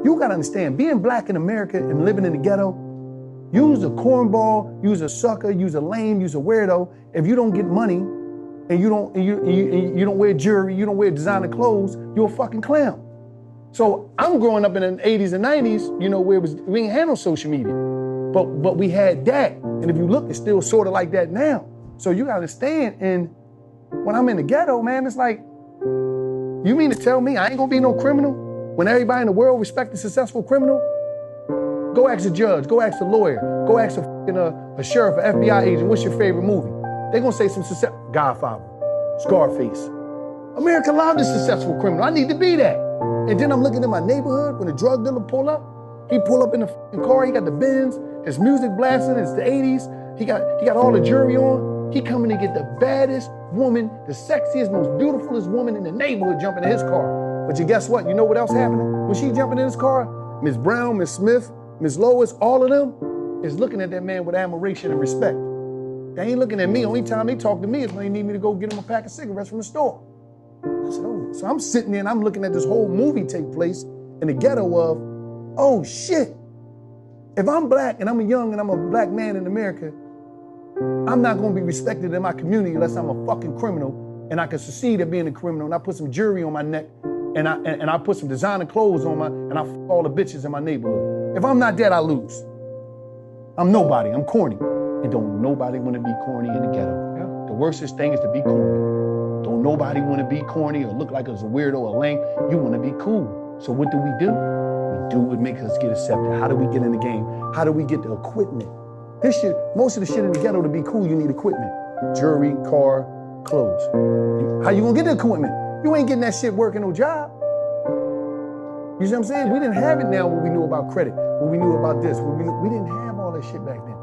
You gotta understand, being black in America and living in the ghetto, you's a cornball, you's a sucker, you's a lame, you's a weirdo. If you don't get money and you don't wear jewelry, you don't wear designer clothes, you're a fucking clown. So I'm growing up in the 80s and 90s, you know, where we ain't had no social media. But we had that. And if you look, it's still sort of like that now. So you gotta understand, and when I'm in the ghetto, man, it's like, you mean to tell me I ain't gonna be no criminal when everybody in the world respects a successful criminal? Go ask a judge, go ask a lawyer, go ask a sheriff, an FBI agent, what's your favorite movie? They gonna say some Godfather, Scarface. America loved a successful criminal. I need to be that. And then I'm looking at my neighborhood when the drug dealer pull up. He pull up in the car, he got the Benz, his music blasting, it's the 80s. He got all the jewelry on. He coming to get the baddest woman, the sexiest, most beautifulest woman in the neighborhood jumping in his car. But you guess what? You know what else happening? When she jumping in his car, Miss Brown, Miss Smith, Miss Lois, all of them is looking at that man with admiration and respect. They ain't looking at me. Only time they talk to me is when they need me to go get them a pack of cigarettes from the store. I said, oh. So I'm sitting there and I'm looking at this whole movie take place in the ghetto of, oh shit. If I'm black and I'm young and I'm a black man in America, I'm not gonna be respected in my community unless I'm a fucking criminal and I can succeed at being a criminal and I put some jewelry on my neck and I put some designer clothes on and I f all the bitches in my neighborhood. If I'm not that, I lose. I'm nobody, I'm corny. And don't nobody wanna be corny in the ghetto. Yeah. The worstest thing is to be corny. Don't nobody wanna be corny or look like a weirdo or lame. You wanna be cool. So what do? We do what makes us get accepted. How do we get in the game? How do we get the equipment? This shit, most of the shit in the ghetto, to be cool, you need equipment. Jewelry, car, clothes. How you gonna get the equipment? You ain't getting that shit working no job. You see what I'm saying? We didn't have it now when we knew about credit, when we knew about this. We didn't have all that shit back then.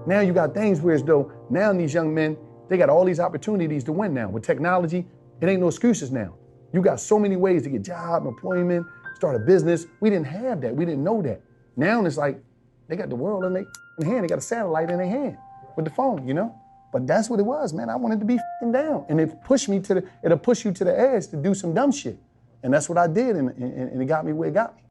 Now you got things where as though now these young men, they got all these opportunities to win now. With technology, it ain't no excuses now. You got so many ways to get job, employment, start a business. We didn't have that. We didn't know that. Now it's like, they got the world in their hand. They got a satellite in their hand with the phone, you know? But that's what it was, man. I wanted to be f***ing down. And it pushed me it'll push you to the edge to do some dumb shit. And that's what I did, and it got me where it got me.